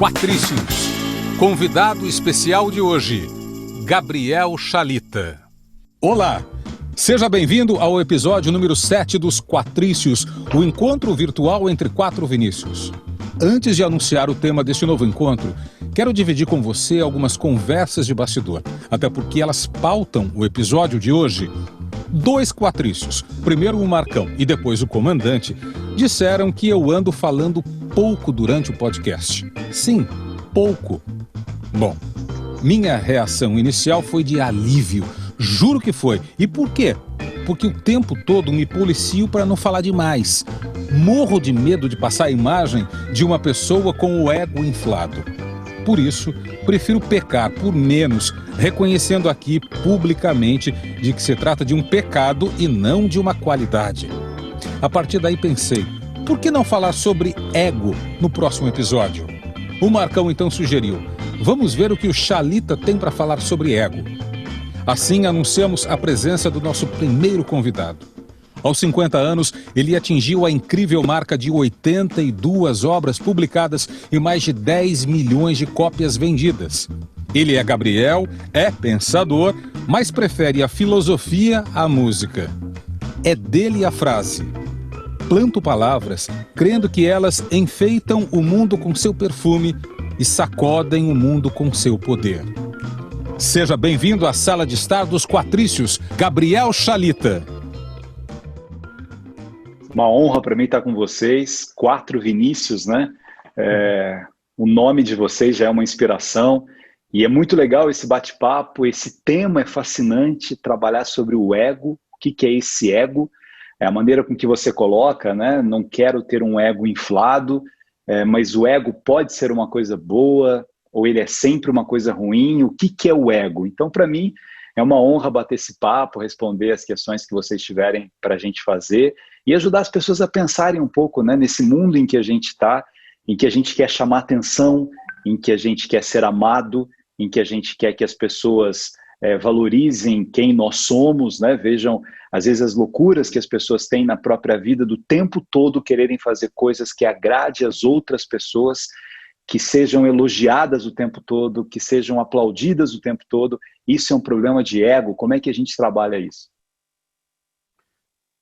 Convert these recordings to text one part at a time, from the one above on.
Quatrícios. Convidado especial de hoje, Gabriel Chalita. Olá, seja bem-vindo ao episódio número 7 dos Quatrícios, o encontro virtual entre 4 Vinícius. Antes de anunciar o tema deste novo encontro, quero dividir com você algumas conversas de bastidor, até porque elas pautam o episódio de hoje. 2 quatrícios, primeiro o Marcão e depois o comandante, disseram que eu ando falando pouco durante o podcast. Sim, pouco. Bom, minha reação inicial foi de alívio, juro que foi. E por quê? Porque o tempo todo me policio para não falar demais. Morro de medo de passar a imagem de uma pessoa com o ego inflado. Por isso, prefiro pecar por menos, reconhecendo aqui publicamente de que se trata de um pecado e não de uma qualidade. A partir daí pensei, por que não falar sobre ego no próximo episódio? O Marcão então sugeriu, vamos ver o que o Chalita tem para falar sobre ego. Assim anunciamos a presença do nosso primeiro convidado. Aos 50 anos, ele atingiu a incrível marca de 82 obras publicadas e mais de 10 milhões de cópias vendidas. Ele é Gabriel, é pensador, mas prefere a filosofia à música. É dele a frase: planto palavras, crendo que elas enfeitam o mundo com seu perfume e sacodem o mundo com seu poder. Seja bem-vindo à sala de estar dos Quatrícios, Gabriel Chalita. Uma honra para mim estar com vocês, 4 Vinícius, né? O nome de vocês já é uma inspiração e é muito legal esse bate-papo, esse tema é fascinante, trabalhar sobre o ego, o que é esse ego, é a maneira com que você coloca, né? Não quero ter um ego inflado, mas o ego pode ser uma coisa boa ou ele é sempre uma coisa ruim, o que é o ego? Então, para mim, é uma honra bater esse papo, responder as questões que vocês tiverem para a gente fazer e ajudar as pessoas a pensarem um pouco, né, nesse mundo em que a gente está, em que a gente quer chamar atenção, em que a gente quer ser amado, em que a gente quer que as pessoas valorizem quem nós somos, né? Vejam, às vezes, as loucuras que as pessoas têm na própria vida, do tempo todo quererem fazer coisas que agrade as outras pessoas, que sejam elogiadas o tempo todo, que sejam aplaudidas o tempo todo. Isso é um problema de ego. Como é que a gente trabalha isso?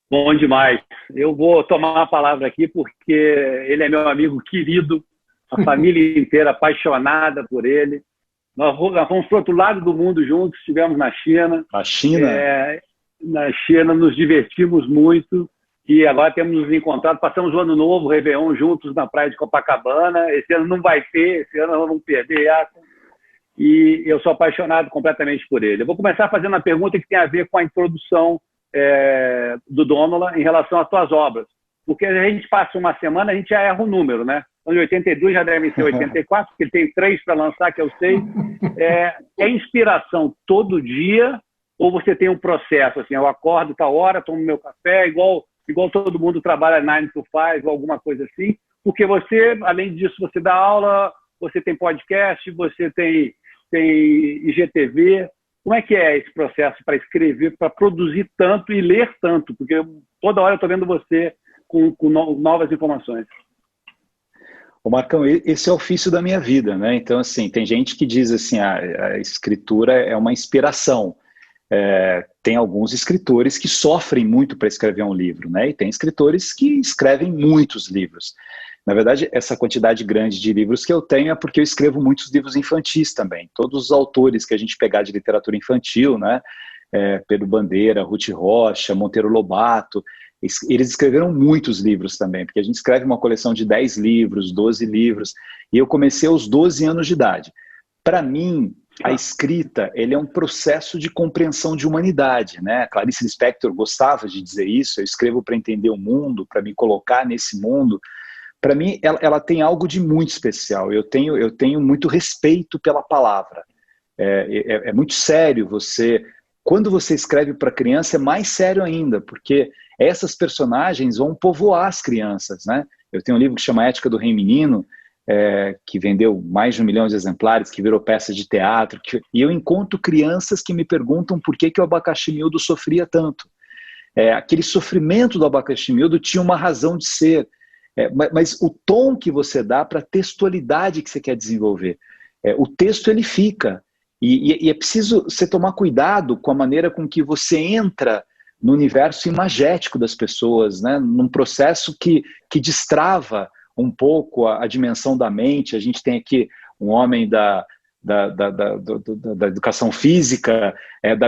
Bom demais. Eu vou tomar a palavra aqui porque ele é meu amigo querido, a família inteira apaixonada por ele. Nós fomos para o outro lado do mundo juntos, estivemos na China. Na China? Na China, nos divertimos muito. E agora temos nos encontrado, passamos o ano novo, Réveillon, juntos na praia de Copacabana. Esse ano não vai ter, esse ano nós vamos perder, Iaco. E eu sou apaixonado completamente por ele. Eu vou começar fazendo uma pergunta que tem a ver com a introdução do Dônola em relação às suas obras. Porque a gente passa uma semana, a gente já erra o número, né? Então, de 82 já devem ser 84, porque ele tem 3 para lançar, que eu sei. É inspiração todo dia ou você tem um processo? Assim, eu acordo tal hora, tomo meu café, igual todo mundo trabalha 9 to 5 ou alguma coisa assim, porque você, além disso, você dá aula, você tem podcast, você tem IGTV. Como é que é esse processo para escrever, para produzir tanto e ler tanto? Porque toda hora eu estou vendo você com novas informações. Ô Marcão, esse é o ofício da minha vida, né? Então, assim, tem gente que diz assim, a escritura é uma inspiração. Tem alguns escritores que sofrem muito para escrever um livro, né? E tem escritores que escrevem muitos livros. Na verdade, essa quantidade grande de livros que eu tenho é porque eu escrevo muitos livros infantis também. Todos os autores que a gente pegar de literatura infantil, né? Pedro Bandeira, Ruth Rocha, Monteiro Lobato, eles escreveram muitos livros também, porque a gente escreve uma coleção de 10 livros, 12 livros, e eu comecei aos 12 anos de idade. Para mim, a escrita, ele é um processo de compreensão de humanidade, né? Clarice Lispector gostava de dizer isso, eu escrevo para entender o mundo, para me colocar nesse mundo. Para mim, ela tem algo de muito especial, eu tenho muito respeito pela palavra. É muito sério quando você escreve para criança, é mais sério ainda, porque essas personagens vão povoar as crianças, né? Eu tenho um livro que chama Ética do Rei Menino, que vendeu mais de 1 milhão de exemplares, que virou peça de teatro, e eu encontro crianças que me perguntam por que o abacaxi miúdo sofria tanto. Aquele sofrimento do abacaxi miúdo tinha uma razão de ser. Mas o tom que você dá para a textualidade que você quer desenvolver. O texto ele fica. E é preciso você tomar cuidado com a maneira com que você entra no universo imagético das pessoas, né? Num processo que destrava um pouco a dimensão da mente. A gente tem aqui um homem da educação física,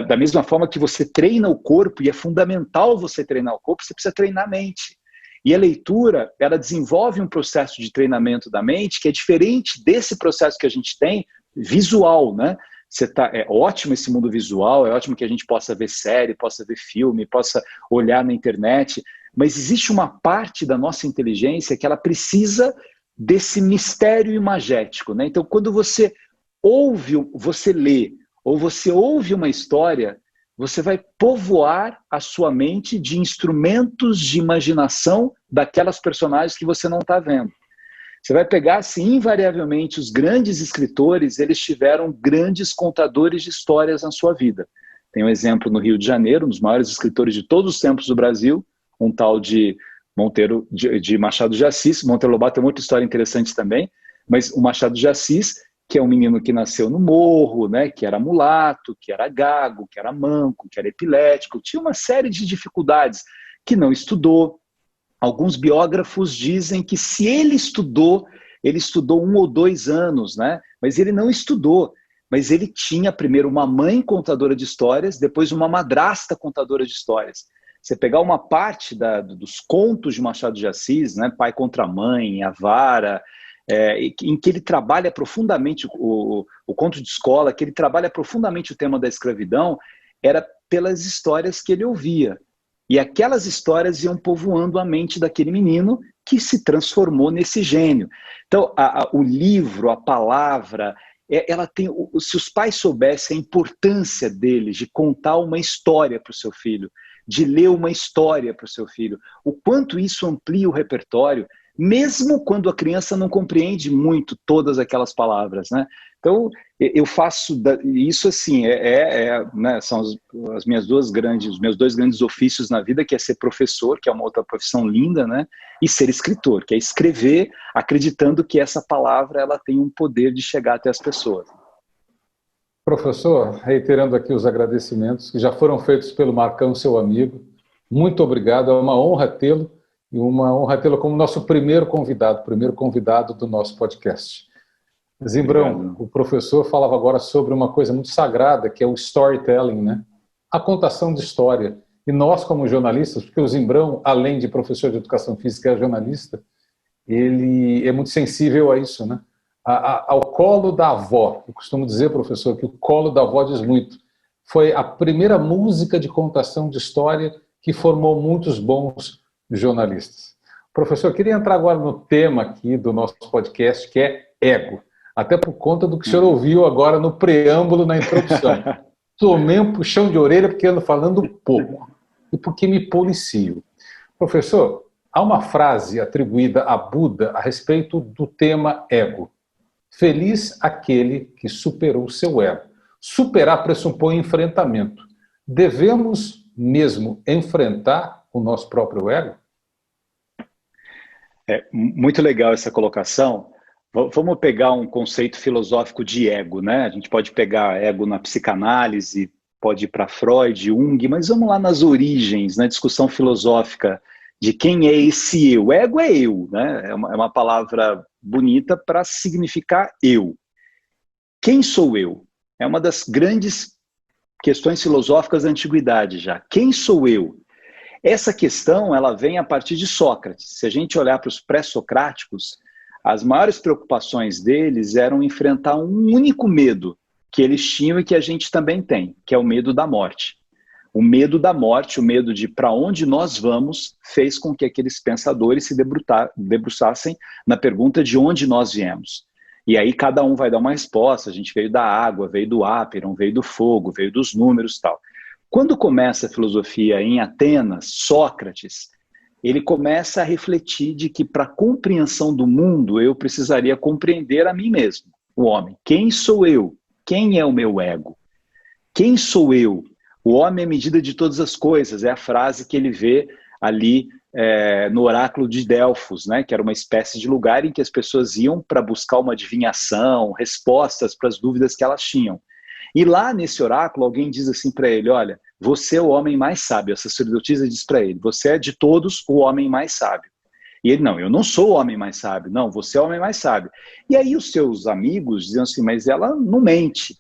da mesma forma que você treina o corpo, e é fundamental você treinar o corpo, você precisa treinar a mente. E a leitura, ela desenvolve um processo de treinamento da mente que é diferente desse processo que a gente tem visual, né? É ótimo esse mundo visual, é ótimo que a gente possa ver série, possa ver filme, possa olhar na internet, mas existe uma parte da nossa inteligência que ela precisa desse mistério imagético, né? Então, quando você lê, ou você ouve uma história, você vai povoar a sua mente de instrumentos de imaginação daquelas personagens que você não está vendo. Você vai pegar, assim, invariavelmente, os grandes escritores, eles tiveram grandes contadores de histórias na sua vida. Tem um exemplo no Rio de Janeiro, um dos maiores escritores de todos os tempos do Brasil, um tal de Machado de Assis. Monteiro Lobato tem muita história interessante também, mas o Machado de Assis, que é um menino que nasceu no morro, né, que era mulato, que era gago, que era manco, que era epilético, tinha uma série de dificuldades, que não estudou. Alguns biógrafos dizem que se ele estudou 1 ou 2 anos, né, mas ele não estudou. Mas ele tinha primeiro uma mãe contadora de histórias, depois uma madrasta contadora de histórias. Você pegar uma parte dos contos de Machado de Assis, né, Pai contra Mãe, A Vara, em que ele trabalha profundamente o conto de escola, que ele trabalha profundamente o tema da escravidão, era pelas histórias que ele ouvia. E aquelas histórias iam povoando a mente daquele menino que se transformou nesse gênio. Então, o livro, a palavra, ela tem. Se os pais soubessem a importância deles de contar uma história para o seu filho, de ler uma história para o seu filho, o quanto isso amplia o repertório, mesmo quando a criança não compreende muito todas aquelas palavras, né? Então, eu faço isso assim, né, são os meus dois grandes ofícios na vida, que é ser professor, que é uma outra profissão linda, né? E ser escritor, que é escrever acreditando que essa palavra ela tem um poder de chegar até as pessoas. Professor, reiterando aqui os agradecimentos que já foram feitos pelo Marcão, seu amigo, muito obrigado, é uma honra tê-lo, e uma honra tê-lo como nosso primeiro convidado do nosso podcast. Zimbrão, obrigado. O professor falava agora sobre uma coisa muito sagrada, que é o storytelling, né? A contação de história. E nós, como jornalistas, porque o Zimbrão, além de professor de educação física, é jornalista, ele é muito sensível a isso, né? Ao colo da avó. Eu costumo dizer, professor, que o colo da avó diz muito. Foi a primeira música de contação de história que formou muitos bons jornalistas. Professor, eu queria entrar agora no tema aqui do nosso podcast, que é ego. Até por conta do que o senhor ouviu agora no preâmbulo, na introdução. Tomei um puxão de orelha porque ando falando pouco e porque me policio. Professor, há uma frase atribuída a Buda a respeito do tema ego. Feliz aquele que superou seu ego. Superar pressupõe enfrentamento. Devemos mesmo enfrentar o nosso próprio ego? Muito legal essa colocação. Vamos pegar um conceito filosófico de ego, né? A gente pode pegar ego na psicanálise, pode ir para Freud, Jung, mas vamos lá nas origens, na discussão filosófica de quem é esse eu. Ego é eu, né? É uma palavra bonita para significar eu. Quem sou eu? É uma das grandes questões filosóficas da antiguidade já. Quem sou eu? Essa questão ela vem a partir de Sócrates. Se a gente olhar para os pré-socráticos, as maiores preocupações deles eram enfrentar um único medo que eles tinham e que a gente também tem, que é o medo da morte. O medo da morte, o medo de para onde nós vamos, fez com que aqueles pensadores se debruçassem na pergunta de onde nós viemos. E aí cada um vai dar uma resposta. A gente veio da água, veio do áperon, veio do fogo, veio dos números e tal. Quando começa a filosofia em Atenas, Sócrates, ele começa a refletir de que para a compreensão do mundo eu precisaria compreender a mim mesmo, o homem. Quem sou eu? Quem é o meu ego? Quem sou eu? O homem é a medida de todas as coisas, é a frase que ele vê ali no oráculo de Delfos, né, que era uma espécie de lugar em que as pessoas iam para buscar uma adivinhação, respostas para as dúvidas que elas tinham. E lá nesse oráculo, alguém diz assim para ele, olha, você é o homem mais sábio. A sacerdotisa diz para ele, você é de todos o homem mais sábio. E ele, não, eu não sou o homem mais sábio. Não, você é o homem mais sábio. E aí os seus amigos diziam assim, mas ela não mente.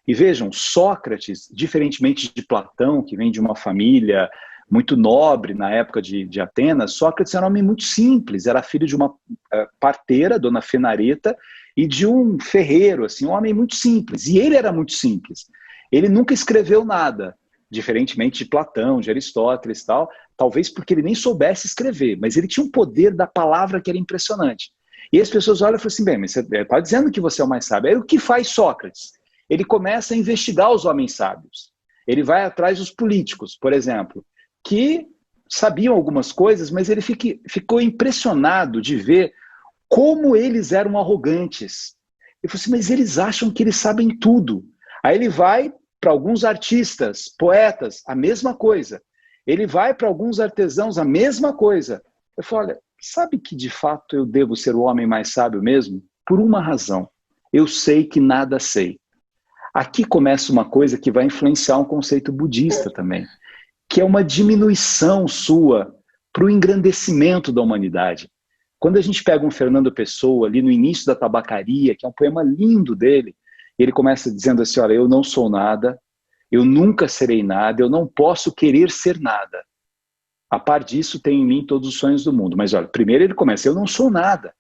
E vejam, Sócrates, diferentemente de Platão, que vem de uma família muito nobre na época de Atenas, Sócrates era um homem muito simples, era filho de uma parteira, dona Fenareta, e de um ferreiro, assim, um homem muito simples. E ele era muito simples. Ele nunca escreveu nada, diferentemente de Platão, de Aristóteles e tal, talvez porque ele nem soubesse escrever, mas ele tinha um poder da palavra que era impressionante. E as pessoas olham e falam assim, bem, mas você está dizendo que você é o mais sábio. Aí o que faz Sócrates? Ele começa a investigar os homens sábios. Ele vai atrás dos políticos, por exemplo, que sabiam algumas coisas, mas ele ficou impressionado de ver como eles eram arrogantes. Ele falou assim, mas eles acham que eles sabem tudo. Aí ele vai para alguns artistas, poetas, a mesma coisa. Ele vai para alguns artesãos, a mesma coisa. Eu falo, olha, sabe que de fato eu devo ser o homem mais sábio mesmo? Por uma razão. Eu sei que nada sei. Aqui começa uma coisa que vai influenciar um conceito budista também, que é uma diminuição sua para o engrandecimento da humanidade. Quando a gente pega um Fernando Pessoa ali no início da Tabacaria, que é um poema lindo dele, ele começa dizendo assim, olha, eu não sou nada, eu nunca serei nada, eu não posso querer ser nada. A par disso, tem em mim todos os sonhos do mundo. Mas olha, primeiro ele começa, eu não sou nada.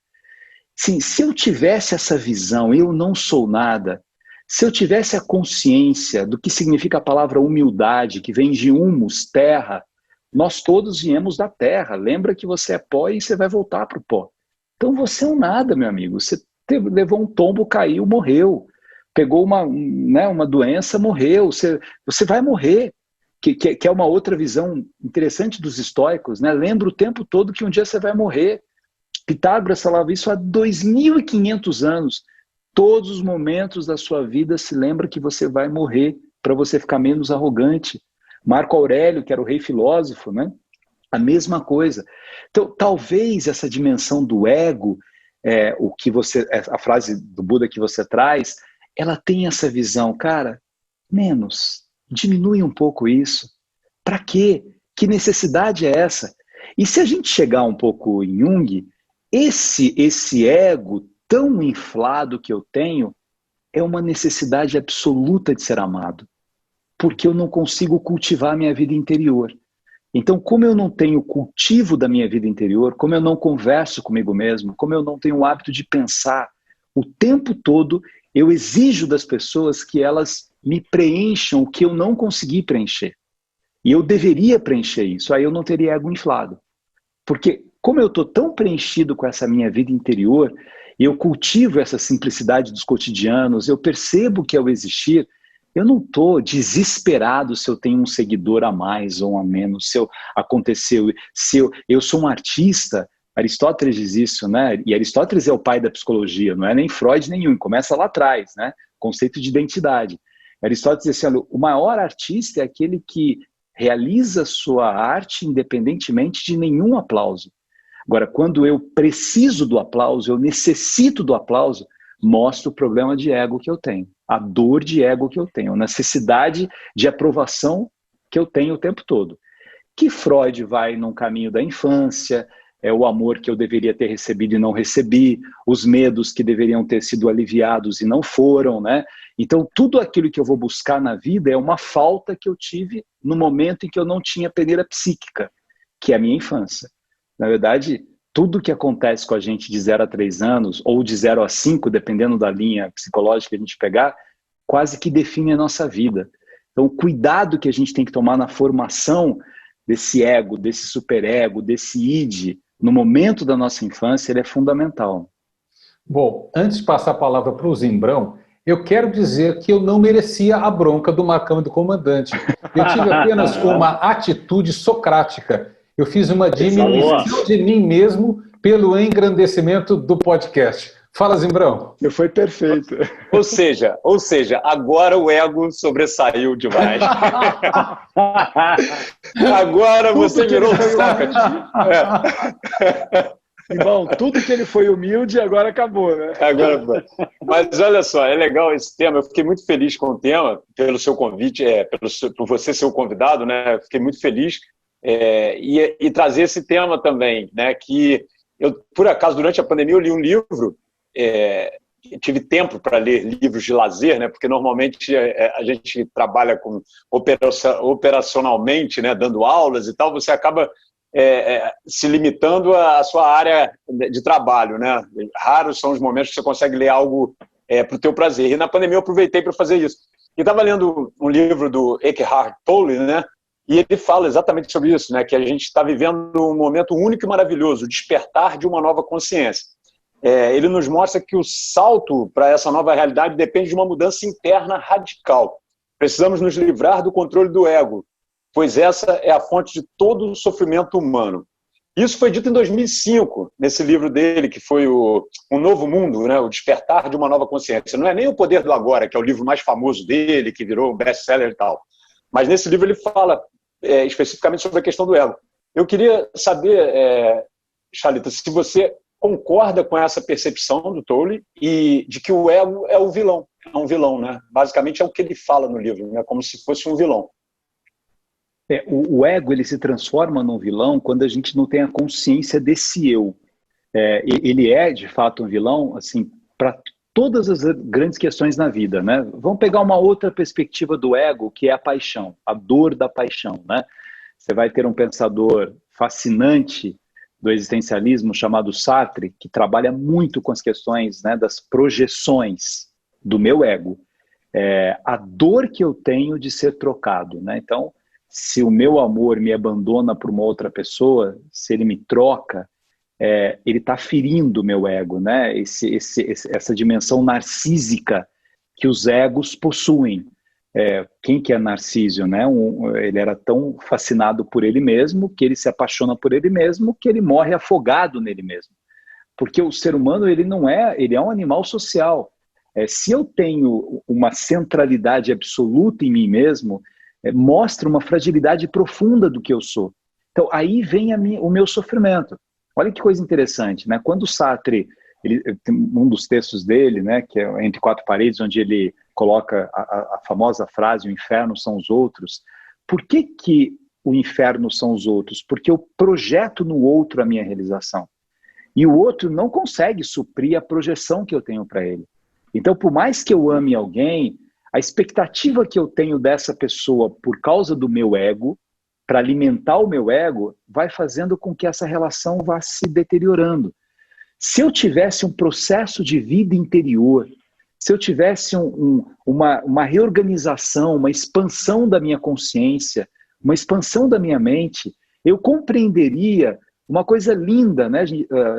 Sim, se eu tivesse essa visão, eu não sou nada, se eu tivesse a consciência do que significa a palavra humildade, que vem de humus, terra, nós todos viemos da terra. Lembra que você é pó e você vai voltar para o pó. Então você é um nada, meu amigo. Você levou um tombo, caiu, morreu. Pegou uma doença, morreu. Você vai morrer. Que é uma outra visão interessante dos estoicos, né? Lembra o tempo todo que um dia você vai morrer. Pitágoras falava isso há 2.500 anos. Todos os momentos da sua vida se lembra que você vai morrer para você ficar menos arrogante. Marco Aurélio, que era o rei filósofo, né? A mesma coisa. Então, talvez essa dimensão do ego, a frase do Buda que você traz, ela tem essa visão, cara, menos, diminui um pouco isso. Para quê? Que necessidade é essa? E se a gente chegar um pouco em Jung, esse ego tão inflado que eu tenho é uma necessidade absoluta de ser amado, porque eu não consigo cultivar a minha vida interior. Então, como eu não tenho cultivo da minha vida interior, como eu não converso comigo mesmo, como eu não tenho o hábito de pensar o tempo todo, eu exijo das pessoas que elas me preencham o que eu não consegui preencher. E eu deveria preencher isso, aí eu não teria ego inflado. Porque como eu estou tão preenchido com essa minha vida interior, eu cultivo essa simplicidade dos cotidianos, eu percebo que ao existir, eu não estou desesperado se eu tenho um seguidor a mais ou a menos, se aconteceu, eu sou um artista. Aristóteles diz isso, né? E Aristóteles é o pai da psicologia, não é nem Freud nem Jung, começa lá atrás, né? Conceito de identidade. Aristóteles diz assim, olha, o maior artista é aquele que realiza sua arte independentemente de nenhum aplauso. Agora, quando eu preciso do aplauso, eu necessito do aplauso, mostra o problema de ego que eu tenho, a dor de ego que eu tenho, a necessidade de aprovação que eu tenho o tempo todo. Que Freud vai num caminho da infância, é o amor que eu deveria ter recebido e não recebi, os medos que deveriam ter sido aliviados e não foram, né? Então, tudo aquilo que eu vou buscar na vida é uma falta que eu tive no momento em que eu não tinha peneira psíquica, que é a minha infância. Na verdade, tudo que acontece com a gente de 0 a 3 anos, ou de 0 a 5, dependendo da linha psicológica que a gente pegar, quase que define a nossa vida. Então, o cuidado que a gente tem que tomar na formação desse ego, desse superego, desse id, no momento da nossa infância, ele é fundamental. Bom, antes de passar a palavra para o Zimbrão, eu quero dizer que eu não merecia a bronca do Marcão e do comandante. Eu tive apenas uma atitude socrática. Eu fiz uma diminuição de mim mesmo pelo engrandecimento do podcast. Fala, Zimbrão. Foi perfeito. Ou seja, agora o ego sobressaiu demais. Agora você virou Sócrates. Irmão, tudo que ele foi humilde, agora acabou, né? Agora, mas olha só, é legal esse tema. Eu fiquei muito feliz com o tema, pelo seu convite, por você ser o convidado, né? Eu fiquei muito feliz e trazer esse tema também, né? Que eu, por acaso, durante a pandemia, eu li um livro. Tive tempo para ler livros de lazer, né? Porque normalmente a gente trabalha operacionalmente, né? Dando aulas e tal, você acaba se limitando à sua área de trabalho, né? Raros são os momentos que você consegue ler algo para o teu prazer. E na pandemia eu aproveitei para fazer isso. E estava lendo um livro do Eckhart Tolle, né? E ele fala exatamente sobre isso, né? Que a gente está vivendo um momento único e maravilhoso, o despertar de uma nova consciência. Ele nos mostra que o salto para essa nova realidade depende de uma mudança interna radical. Precisamos nos livrar do controle do ego, pois essa é a fonte de todo o sofrimento humano. Isso foi dito em 2005, nesse livro dele, que foi o Novo Mundo, né? O Despertar de uma Nova Consciência. Não é nem O Poder do Agora, que é o livro mais famoso dele, que virou best-seller e tal. Mas nesse livro ele fala especificamente sobre a questão do ego. Eu queria saber, Chalita, se você concorda com essa percepção do Tolle e de que o ego é o vilão. É um vilão, né? Basicamente é o que ele fala no livro, né? Como se fosse um vilão. O ego ele se transforma num vilão quando a gente não tem a consciência desse eu. Ele é, de fato, um vilão assim, para todas as grandes questões na vida, né? Vamos pegar uma outra perspectiva do ego, que é a paixão, a dor da paixão, né? Você vai ter um pensador fascinante do existencialismo chamado Sartre, que trabalha muito com as questões, né, das projeções do meu ego. A dor que eu tenho de ser trocado, né? Então, se o meu amor me abandona por uma outra pessoa, se ele me troca, ele está ferindo o meu ego, né? Essa dimensão narcísica que os egos possuem. Quem que é Narciso, né? Ele era tão fascinado por ele mesmo que ele se apaixona por ele mesmo que ele morre afogado nele mesmo. Porque o ser humano ele é um animal social. Se eu tenho uma centralidade absoluta em mim mesmo, mostra uma fragilidade profunda do que eu sou. Então aí vem o meu sofrimento. Olha que coisa interessante, né? Quando Sartre, tem um dos textos dele, né, que é Entre Quatro Paredes, onde ele coloca a famosa frase, o inferno são os outros. Por que o inferno são os outros? Porque eu projeto no outro a minha realização. E o outro não consegue suprir a projeção que eu tenho para ele. Então, por mais que eu ame alguém, a expectativa que eu tenho dessa pessoa por causa do meu ego, para alimentar o meu ego, vai fazendo com que essa relação vá se deteriorando. Se eu tivesse um processo de vida interior, se eu tivesse uma reorganização, uma expansão da minha consciência, uma expansão da minha mente, eu compreenderia uma coisa linda, né?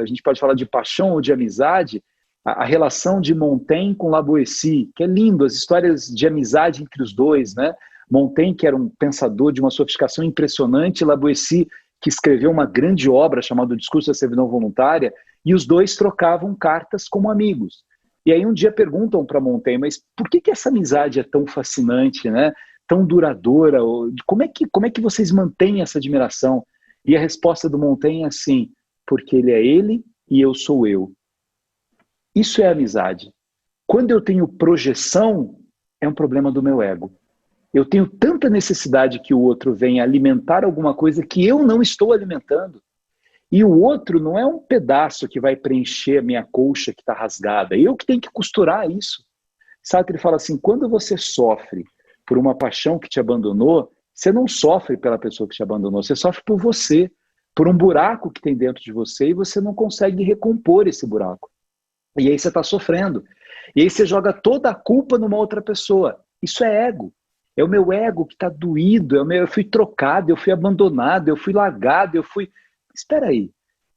A gente pode falar de paixão ou de amizade, a relação de Montaigne com Lavoisier, que é lindo, as histórias de amizade entre os dois, né? Montaigne, que era um pensador de uma sofisticação impressionante, Lavoisier, que escreveu uma grande obra chamada O Discurso da Servidão Voluntária, e os dois trocavam cartas como amigos. E aí um dia perguntam para Montaigne, mas por que essa amizade é tão fascinante, né? Tão duradoura? Como é que vocês mantêm essa admiração? E a resposta do Montaigne é assim, porque ele é ele e eu sou eu. Isso é amizade. Quando eu tenho projeção, é um problema do meu ego. Eu tenho tanta necessidade que o outro venha alimentar alguma coisa que eu não estou alimentando. E o outro não é um pedaço que vai preencher a minha colcha que está rasgada. Eu que tenho que costurar isso. Sartre fala assim, quando você sofre por uma paixão que te abandonou, você não sofre pela pessoa que te abandonou, você sofre por você, por um buraco que tem dentro de você e você não consegue recompor esse buraco. E aí você está sofrendo. E aí você joga toda a culpa numa outra pessoa. Isso é ego. É o meu ego que está doído, eu fui trocado, eu fui abandonado, eu fui largado, eu fui... Espera aí,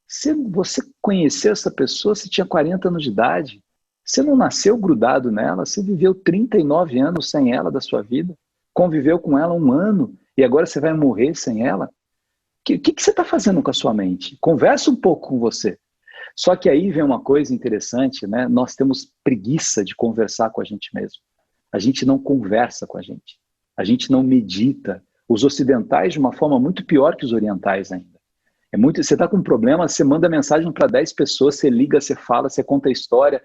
se você conheceu essa pessoa, você tinha 40 anos de idade, você não nasceu grudado nela, você viveu 39 anos sem ela da sua vida, conviveu com ela 1 ano e agora você vai morrer sem ela? O que você está fazendo com a sua mente? Conversa um pouco com você. Só que aí vem uma coisa interessante, né? Nós temos preguiça de conversar com a gente mesmo. A gente não conversa com a gente não medita. Os ocidentais de uma forma muito pior que os orientais ainda. Você está com um problema, você manda mensagem para 10 pessoas, você liga, você fala, você conta a história.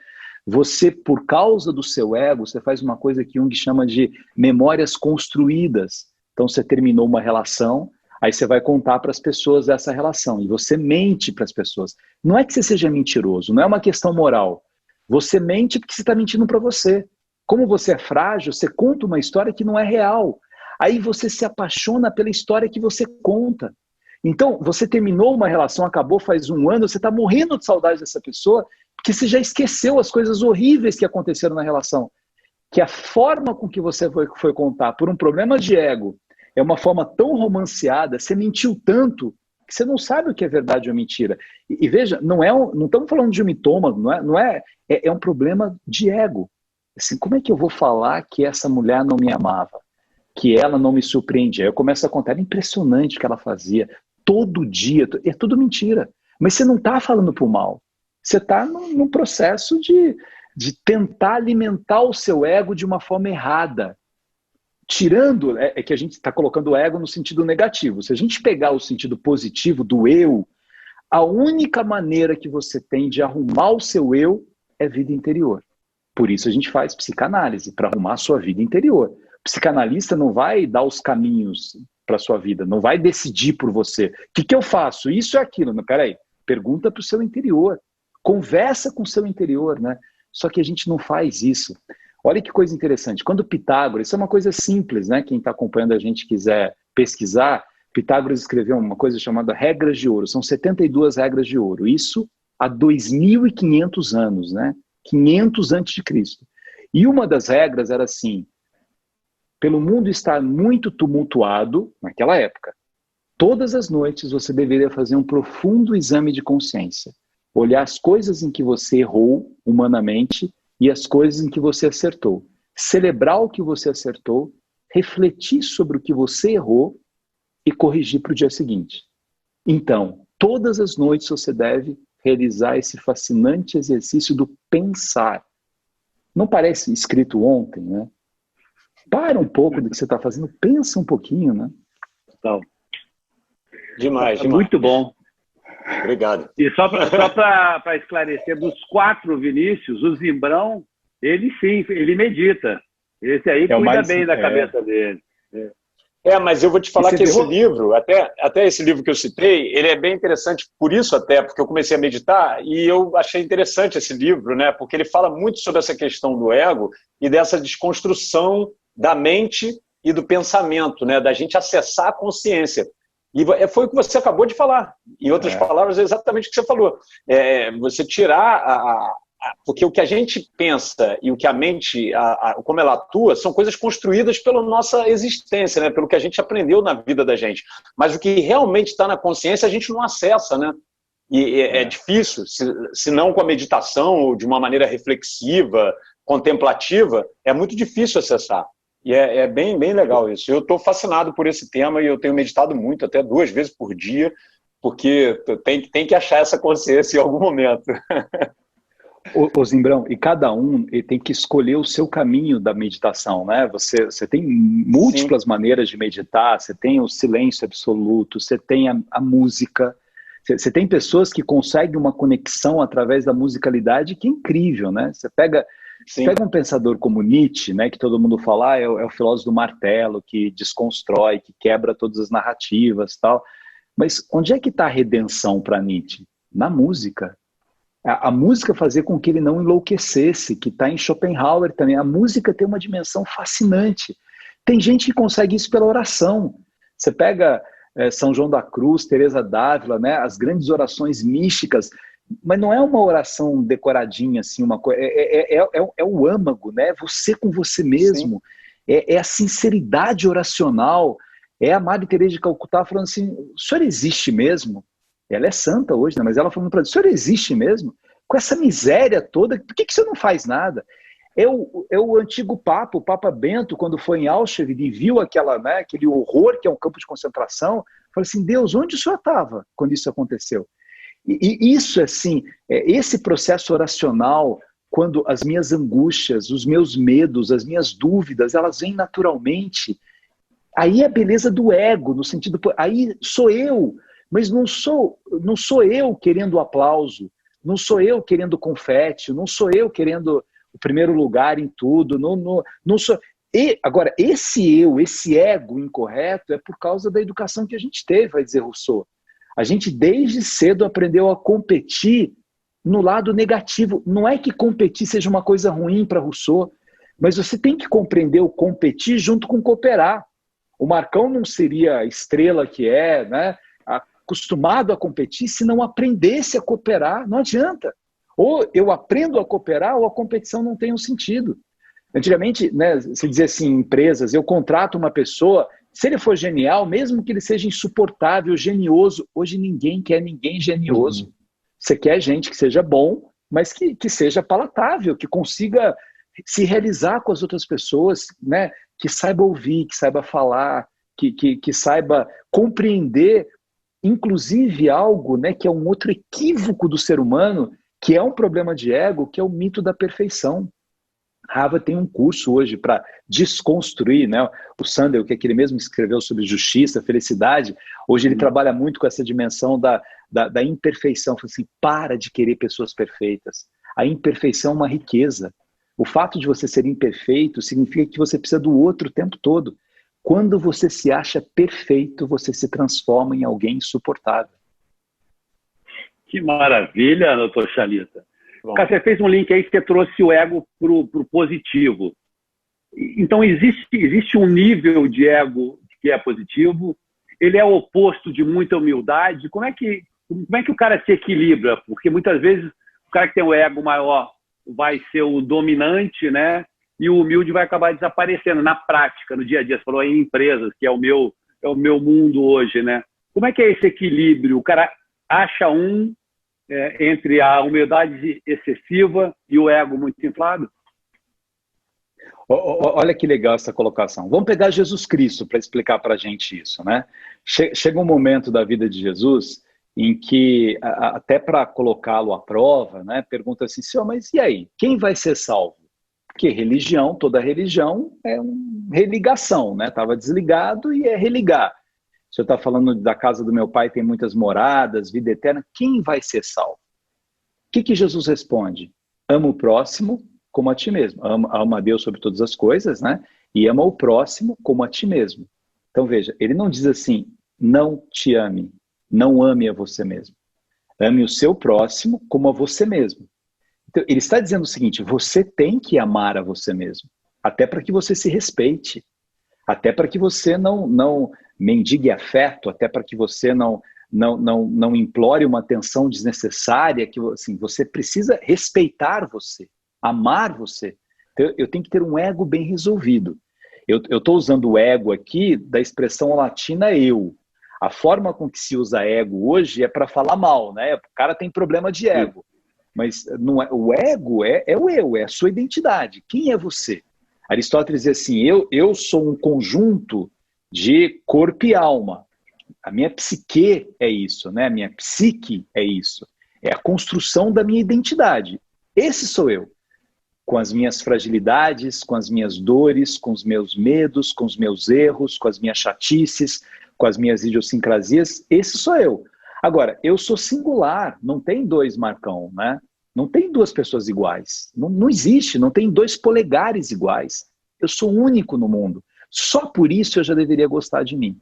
Você, por causa do seu ego, você faz uma coisa que Jung chama de memórias construídas. Então você terminou uma relação, aí você vai contar para as pessoas dessa relação. E você mente para as pessoas. Não é que você seja mentiroso, não é uma questão moral. Você mente porque você está mentindo para você. Como você é frágil, você conta uma história que não é real. Aí você se apaixona pela história que você conta. Então, você terminou uma relação, acabou faz um ano, você está morrendo de saudade dessa pessoa, porque você já esqueceu as coisas horríveis que aconteceram na relação. Que a forma com que você foi contar, por um problema de ego, é uma forma tão romanceada, você mentiu tanto, que você não sabe o que é verdade ou mentira. E veja, não estamos falando de um mitômago, é um problema de ego. Assim, como é que eu vou falar que essa mulher não me amava? Que ela não me surpreendia? Eu começo a contar, era impressionante o que ela fazia. Todo dia, é tudo mentira. Mas você não está falando para o mal. Você está num processo de tentar alimentar o seu ego de uma forma errada. Tirando, é que a gente está colocando o ego no sentido negativo. Se a gente pegar o sentido positivo do eu, a única maneira que você tem de arrumar o seu eu é vida interior. Por isso a gente faz psicanálise, para arrumar a sua vida interior. O psicanalista não vai dar os caminhos para a sua vida, não vai decidir por você. O que eu faço? Isso é aquilo. Não, peraí, pergunta para o seu interior. Conversa com o seu interior, né? Só que a gente não faz isso. Olha que coisa interessante. Quando Pitágoras, isso é uma coisa simples, né? Quem está acompanhando a gente quiser pesquisar, Pitágoras escreveu uma coisa chamada regras de ouro. São 72 regras de ouro. Isso há 2.500 anos, né? 500 antes de Cristo. E uma das regras era assim: pelo mundo estar muito tumultuado naquela época, todas as noites você deveria fazer um profundo exame de consciência. Olhar as coisas em que você errou humanamente e as coisas em que você acertou. Celebrar o que você acertou, refletir sobre o que você errou e corrigir para o dia seguinte. Então, todas as noites você deve realizar esse fascinante exercício do pensar. Não parece escrito ontem, né? Para um pouco do que você está fazendo, pensa um pouquinho, né? Então, Demais, demais. muito bom. Obrigado. E só para esclarecer, dos 4 Vinícius, o Zimbrão, ele sim, ele medita. Esse aí cuida bem da cabeça dele. Mas eu vou te falar que esse livro, até esse livro que eu citei, ele é bem interessante por isso até, porque eu comecei a meditar e eu achei interessante esse livro, né? Porque ele fala muito sobre essa questão do ego e dessa desconstrução da mente e do pensamento, né? Da gente acessar a consciência. E foi o que você acabou de falar. Em outras palavras, é exatamente o que você falou. Você tirar porque o que a gente pensa e o que a mente, como ela atua, são coisas construídas pela nossa existência, né? Pelo que a gente aprendeu na vida da gente. Mas o que realmente está na consciência, a gente não acessa, né? E é difícil, se não com a meditação ou de uma maneira reflexiva, contemplativa, é muito difícil acessar. E é bem, bem legal isso. Eu estou fascinado por esse tema e eu tenho meditado muito, até 2 vezes por dia, porque tem que achar essa consciência em algum momento. Ô Zimbrão, e cada um tem que escolher o seu caminho da meditação, né? Você tem múltiplas maneiras de meditar, você tem o silêncio absoluto, você tem a música, você tem pessoas que conseguem uma conexão através da musicalidade que é incrível, né? Você pega um pensador como Nietzsche, né, que todo mundo fala, é o filósofo do martelo, que desconstrói, que quebra todas as narrativas e tal. Mas onde é que está a redenção para Nietzsche? Na música. A música fazia com que ele não enlouquecesse, que está em Schopenhauer também. A música tem uma dimensão fascinante. Tem gente que consegue isso pela oração. Você pega São João da Cruz, Teresa d'Ávila, né, as grandes orações místicas, mas não é uma oração decoradinha, assim, uma coisa. É o âmago, né? Você com você mesmo. É a sinceridade oracional. É a Madre Teresa de Calcutá falando assim: o senhor existe mesmo? Ela é santa hoje, né? Mas ela falando para ele: o senhor existe mesmo? Com essa miséria toda, por que você não faz nada? É o antigo Papa, o Papa Bento, quando foi em Auschwitz e viu aquele horror que é um campo de concentração, falou assim: Deus, onde o senhor estava quando isso aconteceu? E isso, assim, esse processo oracional, quando as minhas angústias, os meus medos, as minhas dúvidas, elas vêm naturalmente, aí é a beleza do ego, no sentido, aí sou eu, mas não sou eu querendo aplauso, não sou eu querendo confete, não sou eu querendo o primeiro lugar em tudo, não sou... Agora, esse ego incorreto é por causa da educação que a gente teve, vai dizer Rousseau. A gente desde cedo aprendeu a competir no lado negativo. Não é que competir seja uma coisa ruim para Rousseau, mas você tem que compreender o competir junto com cooperar. O Marcão não seria a estrela que é, né, acostumado a competir se não aprendesse a cooperar. Não adianta. Ou eu aprendo a cooperar ou a competição não tem um sentido. Antigamente, né, se dizia assim, em empresas, eu contrato uma pessoa, se ele for genial, mesmo que ele seja insuportável, genioso, hoje ninguém quer ninguém genioso. Você quer gente que seja bom, mas que seja palatável, que consiga se realizar com as outras pessoas, né, que saiba ouvir, que saiba falar, que saiba compreender, inclusive algo, né, que é um outro equívoco do ser humano, que é um problema de ego, que é o mito da perfeição. Harvard tem um curso hoje para desconstruir, né? O Sandel, que ele mesmo escreveu sobre justiça, felicidade, hoje ele trabalha muito com essa dimensão da imperfeição. Fala assim, para de querer pessoas perfeitas. A imperfeição é uma riqueza. O fato de você ser imperfeito significa que você precisa do outro o tempo todo. Quando você se acha perfeito, você se transforma em alguém insuportável. Que maravilha, doutor Chalita. Cara, você fez um link aí que você trouxe o ego para o positivo. Então, existe um nível de ego que é positivo, ele é o oposto de muita humildade. Como é que o cara se equilibra? Porque muitas vezes o cara que tem o ego maior vai ser o dominante, né? E o humilde vai acabar desaparecendo na prática, no dia a dia. Você falou aí em empresas, que é o meu mundo hoje, né? Como é que é esse equilíbrio? O cara acha entre a humildade excessiva e o ego muito inflado? Olha que legal essa colocação. Vamos pegar Jesus Cristo para explicar para a gente isso, né? Chega um momento da vida de Jesus em que, até para colocá-lo à prova, né, pergunta assim, Senhor, mas e aí? Quem vai ser salvo? Porque religião, toda religião é uma religação, né? Estava desligado e é religar. O senhor está falando da casa do meu pai, tem muitas moradas, vida eterna. Quem vai ser salvo? O que Jesus responde? Ama o próximo como a ti mesmo. Ama a Deus sobre todas as coisas, né? E ama o próximo como a ti mesmo. Então veja, ele não diz assim, não te ame, não ame a você mesmo. Ame o seu próximo como a você mesmo. Então, ele está dizendo o seguinte, você tem que amar a você mesmo, até para que você se respeite, até para que você não mendigue afeto, até para que você não implore uma atenção desnecessária, que assim, você precisa respeitar você, amar você. Então, eu tenho que ter um ego bem resolvido. Eu estou usando o ego aqui da expressão latina eu. A forma com que se usa ego hoje é para falar mal, né? O cara tem problema de ego. Mas não é, o ego é o eu, é a sua identidade. Quem é você? Aristóteles dizia assim, eu sou um conjunto de corpo e alma. A minha psique é isso, né? A minha psique é isso. É a construção da minha identidade. Esse sou eu. Com as minhas fragilidades, com as minhas dores, com os meus medos, com os meus erros, com as minhas chatices, com as minhas idiosincrasias. Esse sou eu. Agora, eu sou singular, não tem dois Marcão, né? Não tem duas pessoas iguais. Não existe, não tem dois polegares iguais. Eu sou único no mundo. Só por isso eu já deveria gostar de mim.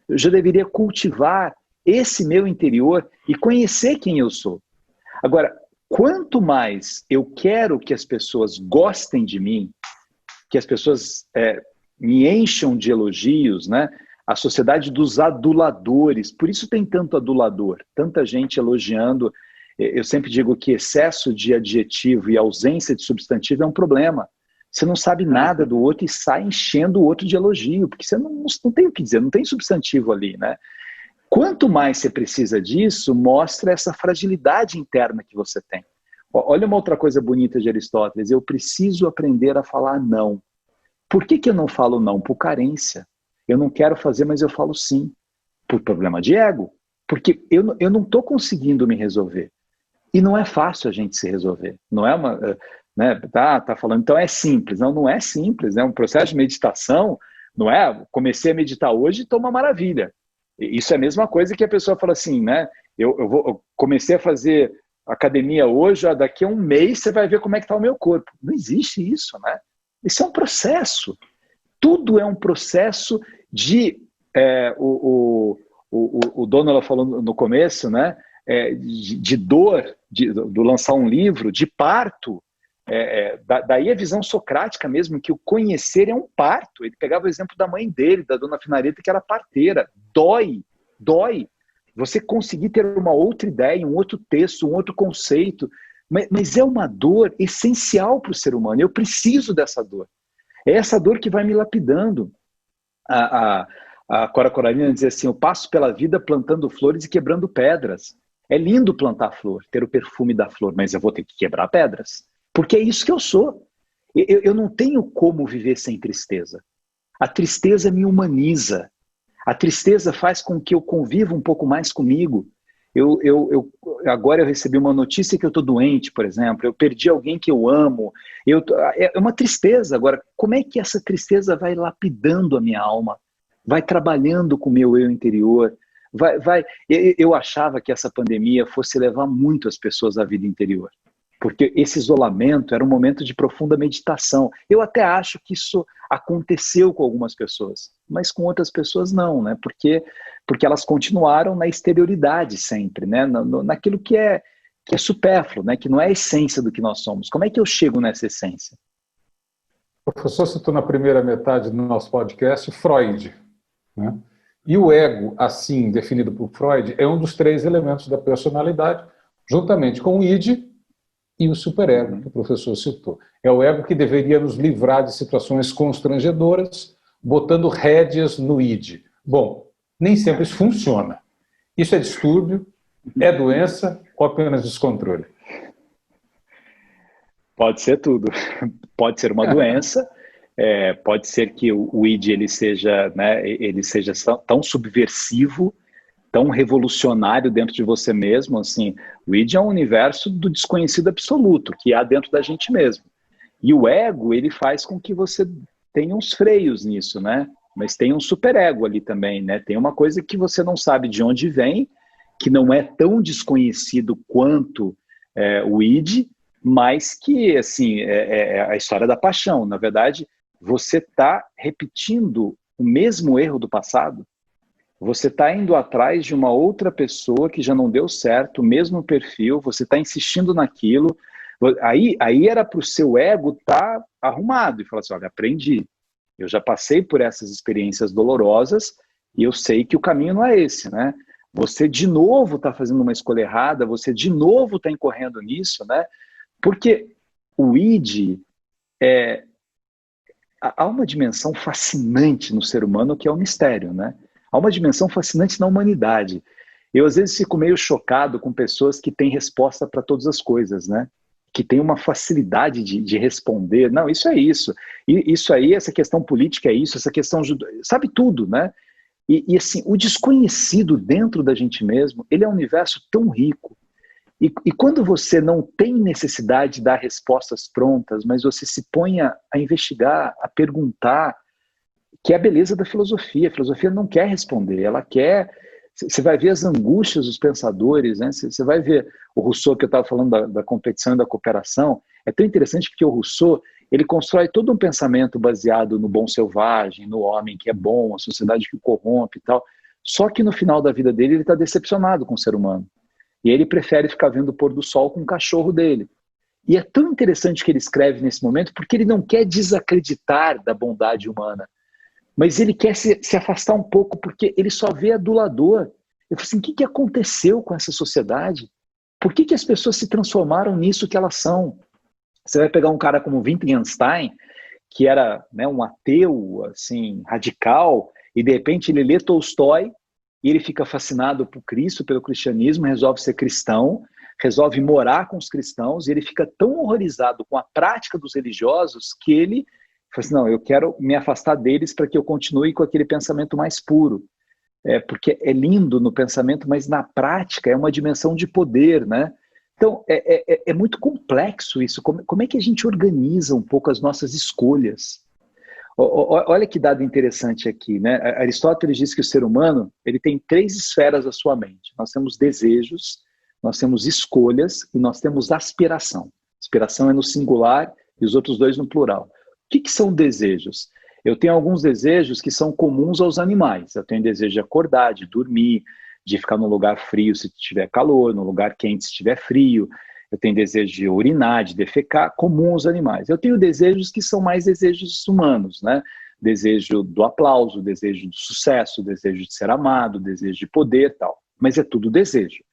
Eu já deveria cultivar esse meu interior e conhecer quem eu sou. Agora, quanto mais eu quero que as pessoas gostem de mim, que as pessoas me encham de elogios, né? A sociedade dos aduladores, por isso tem tanto adulador, tanta gente elogiando. Eu sempre digo que excesso de adjetivo e ausência de substantivo é um problema. Você não sabe nada do outro e sai enchendo o outro de elogio, porque você não tem o que dizer, não tem substantivo ali, né? Quanto mais você precisa disso, mostra essa fragilidade interna que você tem. Olha uma outra coisa bonita de Aristóteles, eu preciso aprender a falar não. Por que eu não falo não? Por carência. Eu não quero fazer, mas eu falo sim. Por problema de ego. Porque eu não estou conseguindo me resolver. E não é fácil a gente se resolver. Não é uma... Né, tá falando, então é simples. Não, não é simples. É um processo de meditação, não é? Comecei a meditar hoje e estou uma maravilha. Isso é a mesma coisa que a pessoa fala assim, né? Eu comecei a fazer academia hoje, daqui a um mês você vai ver como é que está o meu corpo. Não existe isso, né? Isso é um processo. Tudo é um processo de... o Donald falou no começo, né? De dor, do lançar um livro, de parto. Daí a visão socrática mesmo, que o conhecer é um parto. Ele pegava o exemplo da mãe dele, da dona Finareta, que era parteira. Dói. Você conseguir ter uma outra ideia, um outro texto, um outro conceito, mas é uma dor essencial para o ser humano. Eu preciso dessa dor. É essa dor que vai me lapidando. A Cora Coralina dizia assim, eu passo pela vida plantando flores e quebrando pedras. É lindo plantar flor, ter o perfume da flor, mas eu vou ter que quebrar pedras. Porque é isso que eu sou. Eu não tenho como viver sem tristeza. A tristeza me humaniza. A tristeza faz com que eu conviva um pouco mais comigo. Agora eu recebi uma notícia que eu estou doente, por exemplo. Eu perdi alguém que eu amo. É uma tristeza. Agora, como é que essa tristeza vai lapidando a minha alma? Vai trabalhando com o meu eu interior? Eu achava que essa pandemia fosse levar muito as pessoas à vida interior. Porque esse isolamento era um momento de profunda meditação. Eu até acho que isso aconteceu com algumas pessoas, mas com outras pessoas não, né? Porque elas continuaram na exterioridade sempre, né? Naquilo que é supérfluo, né? Que não é a essência do que nós somos. Como é que eu chego nessa essência? O professor citou na primeira metade do nosso podcast Freud, né? E o ego, assim definido por Freud, é um dos 3 elementos da personalidade, juntamente com o id e o superego, que o professor citou. É o ego que deveria nos livrar de situações constrangedoras, botando rédeas no id. Bom, nem sempre isso funciona. Isso é distúrbio, é doença ou apenas descontrole? Pode ser tudo. Pode ser uma doença, pode ser que o id ele seja tão subversivo, tão revolucionário dentro de você mesmo, assim, o id é um universo do desconhecido absoluto, que há dentro da gente mesmo. E o ego, ele faz com que você tenha uns freios nisso, né? Mas tem um superego ali também, né? Tem uma coisa que você não sabe de onde vem, que não é tão desconhecido quanto o id, mas que, assim, é a história da paixão. Na verdade, você está repetindo o mesmo erro do passado. Você está indo atrás de uma outra pessoa que já não deu certo, o mesmo perfil, você está insistindo naquilo. Aí era para o seu ego estar arrumado e falar assim, olha, aprendi. Eu já passei por essas experiências dolorosas e eu sei que o caminho não é esse, né? Você de novo está fazendo uma escolha errada, você de novo está incorrendo nisso, né? Porque o id há uma dimensão fascinante no ser humano que é o mistério, né? Há uma dimensão fascinante na humanidade. Eu, às vezes, fico meio chocado com pessoas que têm resposta para todas as coisas, né? Que têm uma facilidade de responder. Não, isso é isso. E isso aí, essa questão política é isso, essa questão... Sabe tudo, né? E assim, o desconhecido dentro da gente mesmo, ele é um universo tão rico. E quando você não tem necessidade de dar respostas prontas, mas você se põe a investigar, a perguntar, que é a beleza da filosofia. A filosofia não quer responder, ela quer... Você vai ver as angústias dos pensadores, né? Você vai ver o Rousseau, que eu estava falando da competição e da cooperação. É tão interessante porque o Rousseau, ele constrói todo um pensamento baseado no bom selvagem, no homem que é bom, a sociedade que o corrompe e tal. Só que no final da vida dele, ele está decepcionado com o ser humano. E ele prefere ficar vendo o pôr do sol com o cachorro dele. E é tão interessante que ele escreve nesse momento porque ele não quer desacreditar da bondade humana. Mas ele quer se afastar um pouco porque ele só vê adulador. Eu falei assim, o que aconteceu com essa sociedade? Por que as pessoas se transformaram nisso que elas são? Você vai pegar um cara como Wittgenstein, que era, né, um ateu assim, radical, e de repente ele lê Tolstói, e ele fica fascinado por Cristo, pelo cristianismo, resolve ser cristão, resolve morar com os cristãos, e ele fica tão horrorizado com a prática dos religiosos que ele fala assim, não, eu quero me afastar deles para que eu continue com aquele pensamento mais puro. porque é lindo no pensamento, mas na prática é uma dimensão de poder, né? Então, é muito complexo isso. Como é que a gente organiza um pouco as nossas escolhas? Olha que dado interessante aqui, né? Aristóteles diz que o ser humano ele tem 3 esferas da sua mente. Nós temos desejos, nós temos escolhas e nós temos aspiração. Aspiração é no singular e os outros 2 no plural. O que são desejos? Eu tenho alguns desejos que são comuns aos animais. Eu tenho desejo de acordar, de dormir, de ficar num lugar frio se tiver calor, num lugar quente se tiver frio. Eu tenho desejo de urinar, de defecar, comum aos animais. Eu tenho desejos que são mais desejos humanos, né? Desejo do aplauso, desejo do sucesso, desejo de ser amado, desejo de poder e tal. Mas é tudo desejo.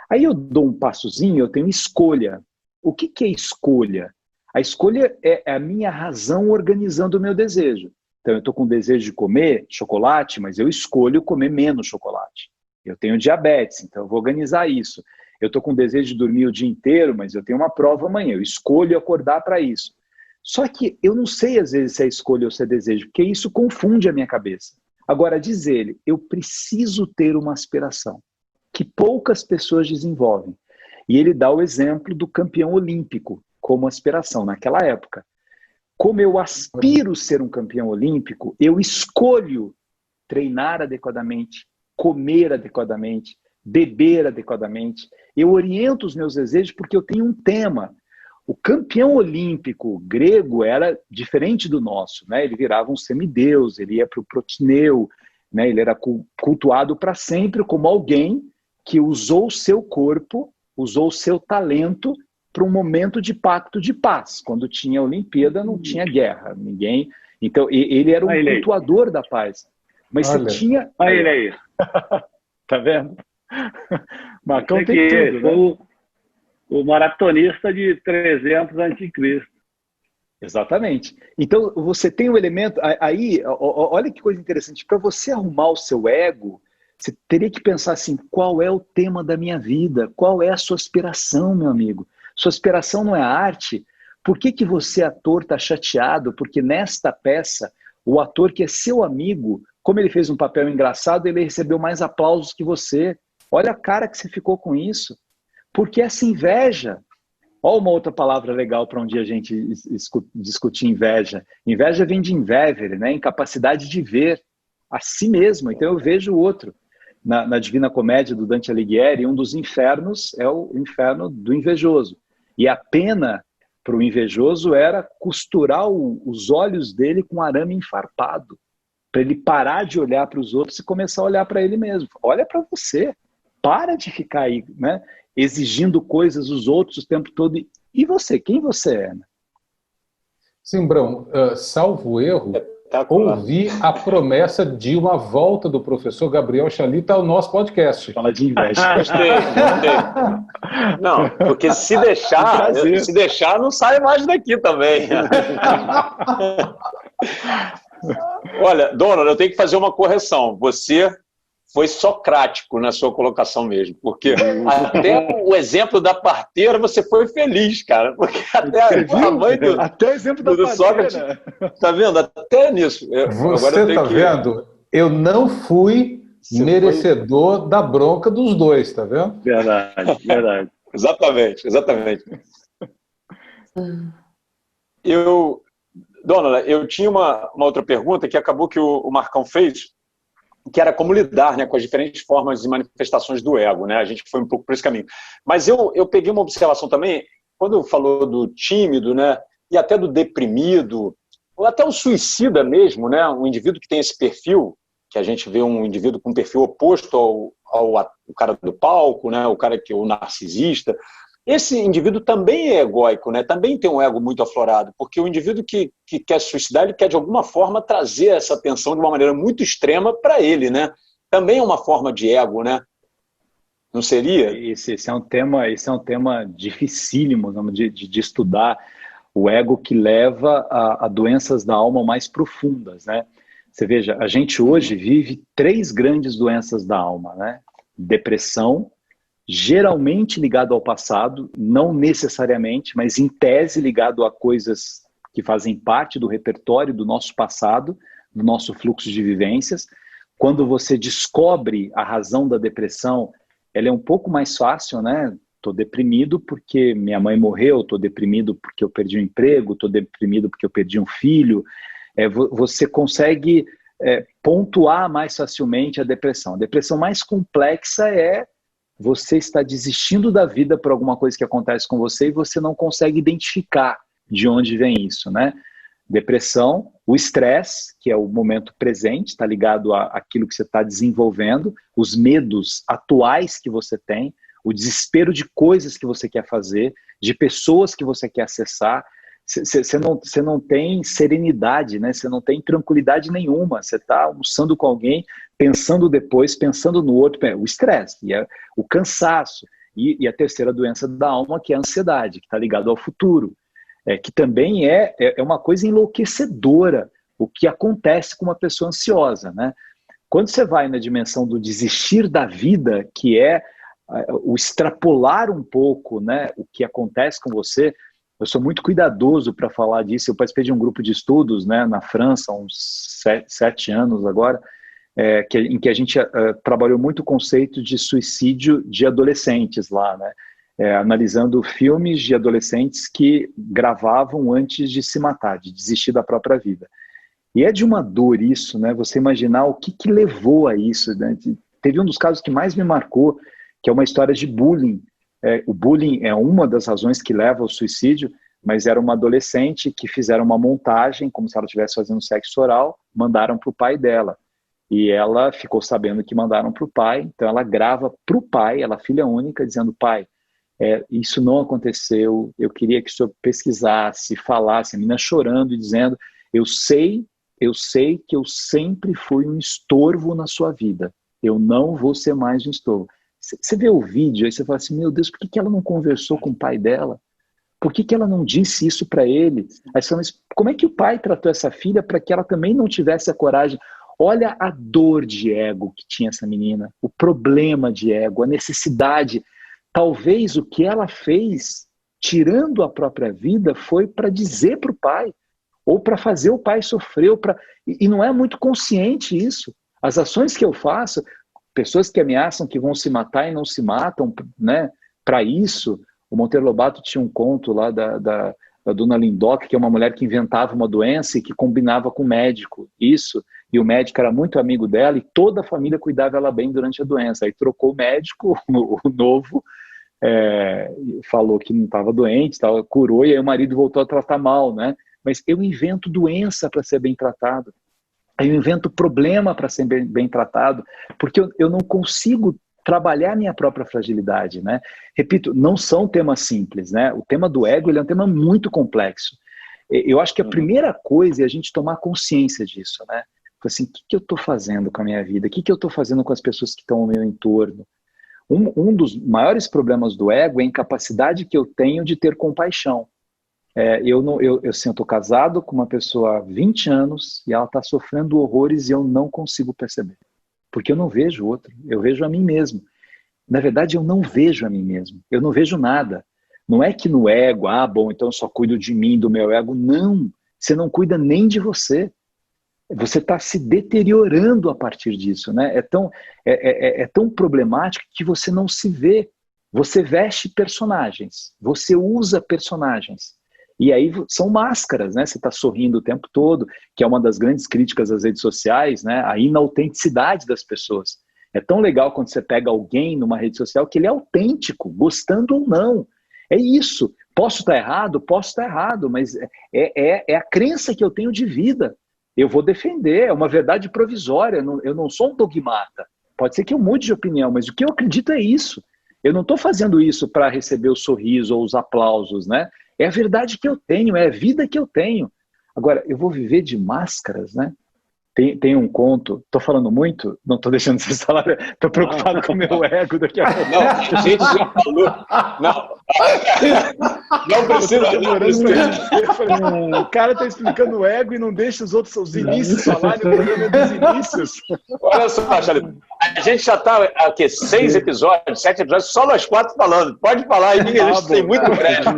Aí eu dou um passozinho, eu tenho escolha. O que é escolha? A escolha é a minha razão organizando o meu desejo. Então eu estou com desejo de comer chocolate, mas eu escolho comer menos chocolate. Eu tenho diabetes, então eu vou organizar isso. Eu estou com desejo de dormir o dia inteiro, mas eu tenho uma prova amanhã. Eu escolho acordar para isso. Só que eu não sei, às vezes, se é escolha ou se é desejo, porque isso confunde a minha cabeça. Agora, diz ele, eu preciso ter uma aspiração, que poucas pessoas desenvolvem. E ele dá o exemplo do campeão olímpico como aspiração naquela época. Como eu aspiro ser um campeão olímpico, eu escolho treinar adequadamente, comer adequadamente, beber adequadamente. Eu oriento os meus desejos porque eu tenho um tema. O campeão olímpico grego era diferente do nosso, né? Ele virava um semideus, ele ia para o protineu, né? Ele era cultuado para sempre como alguém que usou o seu corpo, usou o seu talento para um momento de pacto de paz. Quando tinha Olimpíada, não tinha guerra, ninguém. Então, ele era um cultuador da paz. Mas você tinha... Olha ele aí. Tá vendo? Marcão tem tudo, né? O maratonista de 300 a.C. Exatamente. Então, você tem um elemento... Aí, olha que coisa interessante. Para você arrumar o seu ego, você teria que pensar assim, qual é o tema da minha vida? Qual é a sua aspiração, meu amigo? Sua aspiração não é a arte? Por que você, ator, está chateado? Porque nesta peça, o ator que é seu amigo, como ele fez um papel engraçado, ele recebeu mais aplausos que você. Olha a cara que você ficou com isso. Porque essa inveja... Olha uma outra palavra legal para um dia a gente discutir inveja. Inveja vem de invevere, né? Incapacidade de ver a si mesmo. Então eu vejo o outro. Na Divina Comédia do Dante Alighieri, um dos infernos é o inferno do invejoso. E a pena para o invejoso era costurar os olhos dele com arame enfarpado, para ele parar de olhar para os outros e começar a olhar para ele mesmo. Olha para você. Para de ficar aí, né? Exigindo coisas dos outros o tempo todo. E você? Quem você é? Né? Simbrão, salvo erro, ouvi a promessa de uma volta do professor Gabriel Chalita ao nosso podcast. Fala de inveja. Gostei. Não, porque se deixar, não sai mais daqui também. Olha, Donald, eu tenho que fazer uma correção. Você foi socrático na sua colocação mesmo, porque até o exemplo da parteira você foi feliz, cara, porque até a mãe até o exemplo da Sócrates, tá vendo? Até nisso. Você tá vendo? Eu não fui merecedor da bronca dos dois, tá vendo? Verdade. Exatamente. Dona, eu tinha uma outra pergunta que acabou que o Marcão fez, que era como lidar, né, com as diferentes formas e manifestações do ego, né? A gente foi um pouco por esse caminho. Mas eu peguei uma observação também, quando falou do tímido, né, e até do deprimido, ou até o suicida mesmo, né, um indivíduo que tem esse perfil, que a gente vê um indivíduo com um perfil oposto ao cara do palco, né, o cara que é o narcisista. Esse indivíduo também é egóico, né? Também tem um ego muito aflorado, porque o indivíduo que quer se suicidar, ele quer de alguma forma trazer essa atenção de uma maneira muito extrema para ele, né? Também é uma forma de ego, né? Não seria? Esse é um tema dificílimo de estudar, o ego que leva a doenças da alma mais profundas, né? Você veja, a gente hoje vive 3 grandes doenças da alma, né? Depressão, geralmente ligado ao passado, não necessariamente, mas em tese ligado a coisas que fazem parte do repertório do nosso passado, do nosso fluxo de vivências. Quando você descobre a razão da depressão, ela é um pouco mais fácil, né? Estou deprimido porque minha mãe morreu, estou deprimido porque eu perdi um emprego, estou deprimido porque eu perdi um filho. Você consegue pontuar mais facilmente a depressão. A depressão mais complexa é você estar desistindo da vida por alguma coisa que acontece com você e você não consegue identificar de onde vem isso, né? Depressão, o estresse, que é o momento presente, está ligado àquilo que você está desenvolvendo, os medos atuais que você tem, o desespero de coisas que você quer fazer, de pessoas que você quer acessar. Você não tem serenidade, né? Você não tem tranquilidade nenhuma. Você está almoçando com alguém, pensando depois, pensando no outro. O estresse, o cansaço. E a terceira doença da alma, que é a ansiedade, que está ligado ao futuro. Que também é uma coisa enlouquecedora o que acontece com uma pessoa ansiosa, né? Quando você vai na dimensão do desistir da vida, que é o extrapolar um pouco, né, o que acontece com você. Eu sou muito cuidadoso para falar disso. Eu participei de um grupo de estudos, né, na França, há uns 7 anos agora, em que a gente trabalhou muito o conceito de suicídio de adolescentes lá, né, analisando filmes de adolescentes que gravavam antes de se matar, de desistir da própria vida. E é de uma dor isso, né, você imaginar o que levou a isso, né? Teve um dos casos que mais me marcou, que é uma história de bullying. O bullying é uma das razões que leva ao suicídio, mas era uma adolescente que fizeram uma montagem, como se ela estivesse fazendo sexo oral, mandaram para o pai dela. E ela ficou sabendo que mandaram para o pai, então ela grava para o pai, ela é filha única, dizendo: pai, isso não aconteceu, eu queria que o senhor pesquisasse, falasse, a menina chorando e dizendo: eu sei que eu sempre fui um estorvo na sua vida, eu não vou ser mais um estorvo. Você vê o vídeo, aí você fala assim: meu Deus, por que ela não conversou com o pai dela? Por que ela não disse isso para ele? Aí você fala: mas como é que o pai tratou essa filha para que ela também não tivesse a coragem? Olha a dor de ego que tinha essa menina, o problema de ego, a necessidade. Talvez o que ela fez, tirando a própria vida, foi para dizer para o pai, ou para fazer o pai sofrer. E não é muito consciente isso. As ações que eu faço... Pessoas que ameaçam que vão se matar e não se matam, né? Para isso, o Monteiro Lobato tinha um conto lá da Dona Lindoca, que é uma mulher que inventava uma doença e que combinava com o médico. Isso, e o médico era muito amigo dela e toda a família cuidava ela bem durante a doença. Aí trocou o médico, o novo, falou que não estava doente, curou, e aí o marido voltou a tratar mal, né? Mas eu invento doença para ser bem tratado. Eu invento problema para ser bem tratado, porque eu não consigo trabalhar minha própria fragilidade, né? Repito, não são temas simples, né? O tema do ego, ele é um tema muito complexo. Eu acho que a primeira coisa é a gente tomar consciência disso, né? Assim, o que eu estou fazendo com a minha vida? O que eu estou fazendo com as pessoas que estão ao meu entorno? Um dos maiores problemas do ego é a incapacidade que eu tenho de ter compaixão. Eu estou casado com uma pessoa há 20 anos e ela está sofrendo horrores e eu não consigo perceber. Porque eu não vejo o outro, eu vejo a mim mesmo. Na verdade, eu não vejo a mim mesmo, eu não vejo nada. Não é que no ego, bom, então eu só cuido de mim, do meu ego. Não, você não cuida nem de você. Você está se deteriorando a partir disso, né? É tão problemático que você não se vê. Você veste personagens, você usa personagens. E aí são máscaras, né? Você está sorrindo o tempo todo, que é uma das grandes críticas das redes sociais, né? A inautenticidade das pessoas. É tão legal quando você pega alguém numa rede social que ele é autêntico, gostando ou não. É isso. Posso estar errado, mas é a crença que eu tenho de vida. Eu vou defender, é uma verdade provisória, eu não sou um dogmata. Pode ser que eu mude de opinião, mas o que eu acredito é isso. Eu não estou fazendo isso para receber o sorriso ou os aplausos, né? É a verdade que eu tenho, é a vida que eu tenho. Agora, eu vou viver de máscaras, né? Tem um conto, estou falando muito? Não estou deixando vocês falar, estou preocupado com o meu ego daqui a pouco. Não, a gente já falou. Não precisa. O cara está explicando o ego e não deixa os inícios falarem, o problema é dos inícios. Olha só, Charlie, a gente já está aqui 6 episódios, 7 episódios, só nós 4 falando. Pode falar aí, a gente tem muito crédito.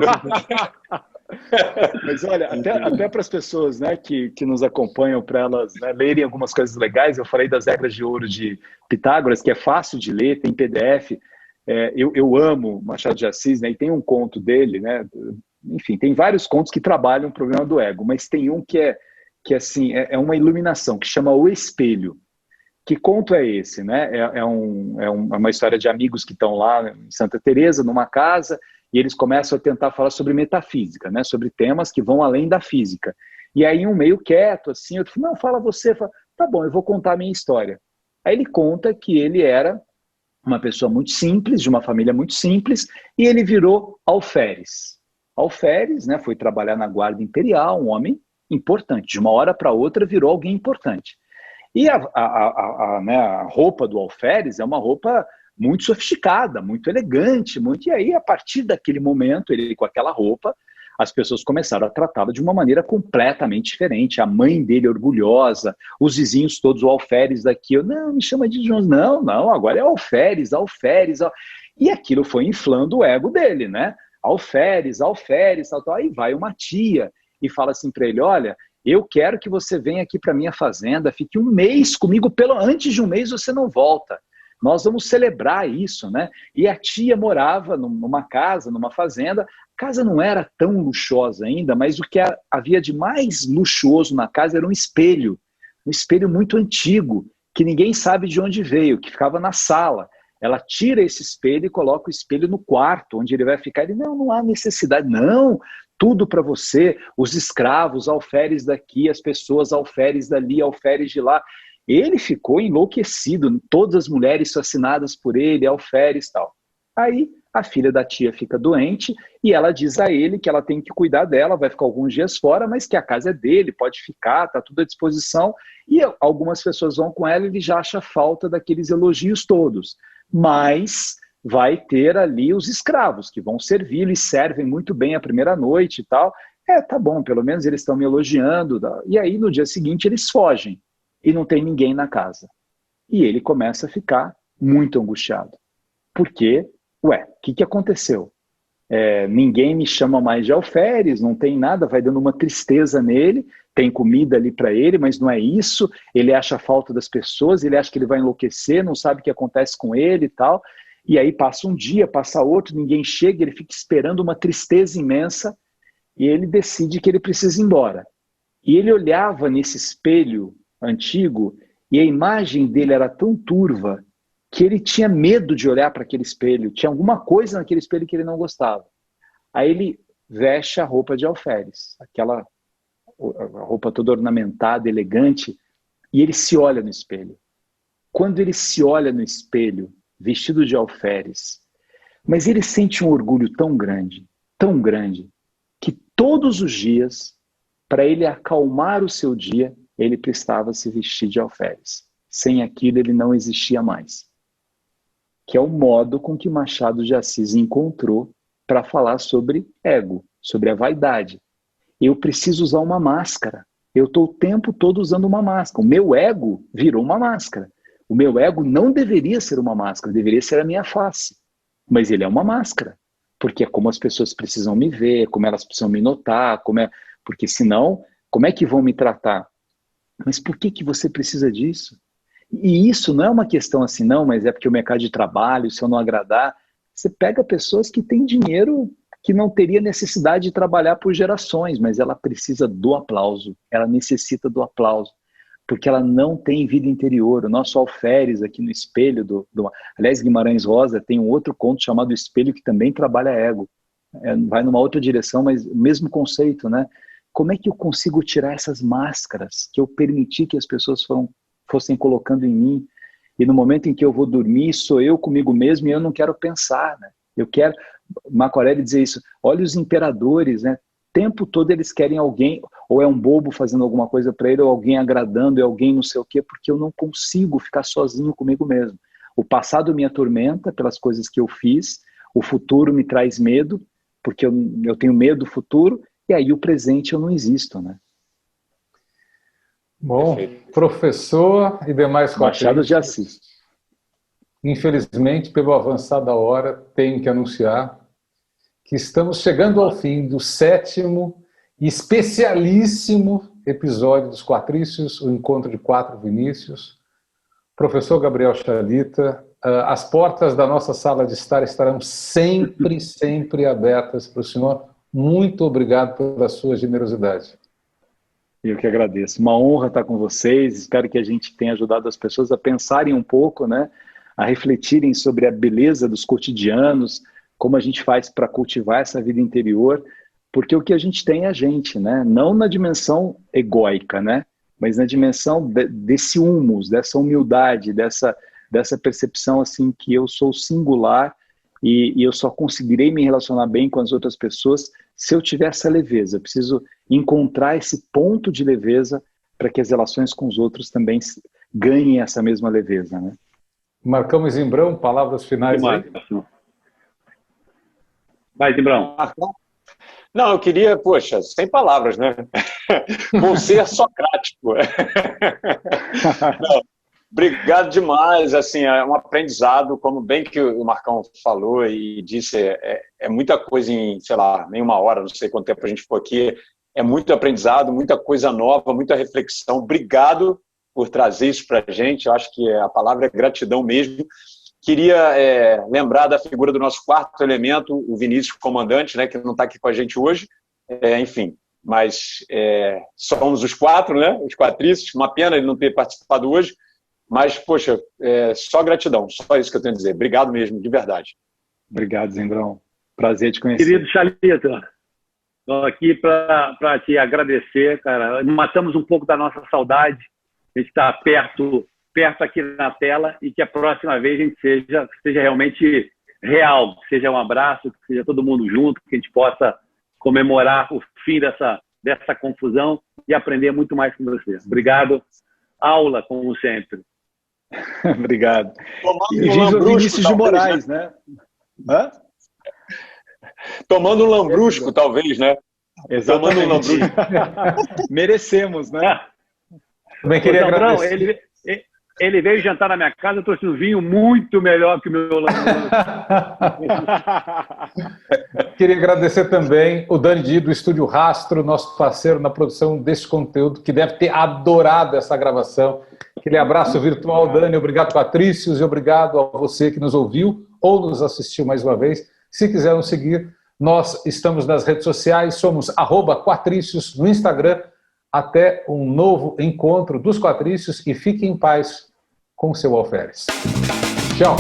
Mas olha, até para as pessoas, né, que nos acompanham, para elas, né, lerem algumas coisas legais, eu falei das regras de ouro de Pitágoras, que é fácil de ler, tem PDF. Eu amo Machado de Assis, né, e tem um conto dele, né, enfim, tem vários contos que trabalham o problema do ego, mas tem um que assim, é uma iluminação, que chama O Espelho. Que conto é esse, né? É uma história de amigos que estão lá em Santa Teresa, numa casa, e eles começam a tentar falar sobre metafísica, né? Sobre temas que vão além da física. E aí um meio quieto, assim, eu falo, não, fala você. Fala, tá bom, eu vou contar a minha história. Aí ele conta que ele era uma pessoa muito simples, de uma família muito simples, e ele virou alferes. Alferes, né? Foi trabalhar na Guarda Imperial, um homem importante. De uma hora para outra virou alguém importante. E né, a roupa do alferes é uma roupa muito sofisticada, muito elegante, e aí a partir daquele momento, ele com aquela roupa, as pessoas começaram a tratá-lo de uma maneira completamente diferente. A mãe dele orgulhosa, os vizinhos todos, o alferes daqui, não, me chama de Jones, não, agora é alferes. E aquilo foi inflando o ego dele, né? Alferes, tal. Aí vai uma tia e fala assim para ele, olha, eu quero que você venha aqui para minha fazenda, fique um mês comigo, antes de um mês você não volta. Nós vamos celebrar isso, né? E a tia morava numa casa, numa fazenda. A casa não era tão luxuosa ainda, mas o que havia de mais luxuoso na casa era um espelho muito antigo, que ninguém sabe de onde veio, que ficava na sala. Ela tira esse espelho e coloca o espelho no quarto, onde ele vai ficar. Ele, não há necessidade, não, tudo para você, os escravos, alferes daqui, as pessoas, alferes dali, alferes de lá. Ele ficou enlouquecido, todas as mulheres fascinadas por ele, alferes e tal. Aí a filha da tia fica doente e ela diz a ele que ela tem que cuidar dela, vai ficar alguns dias fora, mas que a casa é dele, pode ficar, está tudo à disposição. E algumas pessoas vão com ela e ele já acha falta daqueles elogios todos. Mas vai ter ali os escravos que vão servi-lo e servem muito bem a primeira noite e tal. Tá bom, pelo menos eles estão me elogiando. E aí no dia seguinte eles fogem e não tem ninguém na casa. E ele começa a ficar muito angustiado. Por quê? O que aconteceu? Ninguém me chama mais de alferes, não tem nada, vai dando uma tristeza nele, tem comida ali para ele, mas não é isso, ele acha falta das pessoas, ele acha que ele vai enlouquecer, não sabe o que acontece com ele e tal, e aí passa um dia, passa outro, ninguém chega, ele fica esperando uma tristeza imensa, e ele decide que ele precisa ir embora. E ele olhava nesse espelho antigo, e a imagem dele era tão turva, que ele tinha medo de olhar para aquele espelho, tinha alguma coisa naquele espelho que ele não gostava. Aí ele veste a roupa de alferes, aquela roupa toda ornamentada, elegante, e ele se olha no espelho. Quando ele se olha no espelho, vestido de alferes, mas ele sente um orgulho tão grande, que todos os dias, para ele acalmar o seu dia, ele precisava se vestir de alferes. Sem aquilo ele não existia mais. Que é o modo com que Machado de Assis encontrou para falar sobre ego, sobre a vaidade. Eu preciso usar uma máscara. Eu estou o tempo todo usando uma máscara. O meu ego virou uma máscara. O meu ego não deveria ser uma máscara, deveria ser a minha face. Mas ele é uma máscara. Porque é como as pessoas precisam me ver, como elas precisam me notar, porque senão, como é que vão me tratar? Mas por que você precisa disso? E isso não é uma questão assim, não, mas é porque o mercado de trabalho, se eu não agradar, você pega pessoas que têm dinheiro que não teria necessidade de trabalhar por gerações, mas ela precisa do aplauso, ela necessita do aplauso, porque ela não tem vida interior. O nosso alferes aqui no espelho, aliás, Guimarães Rosa tem um outro conto chamado Espelho que também trabalha ego, vai numa outra direção, mas o mesmo conceito, né? Como é que eu consigo tirar essas máscaras que eu permiti que as pessoas fossem colocando em mim, e no momento em que eu vou dormir, sou eu comigo mesmo e eu não quero pensar, né? Eu quero, Marco Aurélio dizer isso, olha os imperadores, né? O tempo todo eles querem alguém, ou é um bobo fazendo alguma coisa para ele, ou alguém agradando, é alguém não sei o quê, porque eu não consigo ficar sozinho comigo mesmo. O passado me atormenta pelas coisas que eu fiz, o futuro me traz medo, porque eu tenho medo do futuro, e aí o presente eu não existo, né? Bom, professor e demais Machado de Assis. Infelizmente, pelo avançar da hora, tenho que anunciar que estamos chegando ao fim do 7º especialíssimo episódio dos Quatrícios, o Encontro de Quatro Vinícius. Professor Gabriel Chalita, as portas da nossa sala de estar estarão sempre, sempre abertas para o senhor. Muito obrigado pela sua generosidade. Eu que agradeço. Uma honra estar com vocês. Espero que a gente tenha ajudado as pessoas a pensarem um pouco, né? A refletirem sobre a beleza dos cotidianos, como a gente faz para cultivar essa vida interior, porque o que a gente tem é a gente, né? Não na dimensão egóica, né? Mas na dimensão desse humus, dessa humildade, dessa percepção assim que eu sou singular e eu só conseguirei me relacionar bem com as outras pessoas se eu tiver essa leveza. Eu preciso encontrar esse ponto de leveza para que as relações com os outros também ganhem essa mesma leveza, né? Marcão e Zimbrão, palavras finais aí? Vai, Zimbrão. Não, eu queria, poxa, sem palavras, né? Vou ser socrático. Não, obrigado demais, assim, é um aprendizado, como bem que o Marcão falou e disse, é muita coisa em, sei lá, nem uma hora, não sei quanto tempo a gente ficou aqui, é muito aprendizado, muita coisa nova, muita reflexão. Obrigado por trazer isso para a gente, eu acho que a palavra é gratidão mesmo. Queria lembrar da figura do nosso quarto elemento, o Vinícius Comandante, né, que não está aqui com a gente hoje, enfim, mas somos os quatro, né, os quatrícios, uma pena ele não ter participado hoje, mas, poxa, só gratidão, só isso que eu tenho a dizer. Obrigado mesmo, de verdade. Obrigado, Zimbrão. Prazer te conhecer. Querido Chalita, estou aqui para te agradecer, cara. Matamos um pouco da nossa saudade, a gente está perto aqui na tela e que a próxima vez a gente seja realmente real, que seja um abraço, que seja todo mundo junto, que a gente possa comemorar o fim dessa confusão e aprender muito mais com você. Obrigado. Aula, como sempre. Obrigado. Tomando e viva o Vinícius de Moraes, né? Hã? Tomando um lambrusco, talvez, né? Exatamente. Tomando um lambrusco. Merecemos, né? Também queria agradecer. Ele veio jantar na minha casa, eu trouxe um vinho muito melhor que o meu lambrusco. Queria agradecer também o Dani Di, do Estúdio Rastro, nosso parceiro na produção desse conteúdo, que deve ter adorado essa gravação. Aquele abraço virtual, Dani. Obrigado, Patrícios, e obrigado a você que nos ouviu ou nos assistiu mais uma vez. Se quiser nos seguir, nós estamos nas redes sociais, somos @Quatrícios no Instagram. Até um novo encontro dos Quatrícios e fique em paz com o seu alferes. Tchau!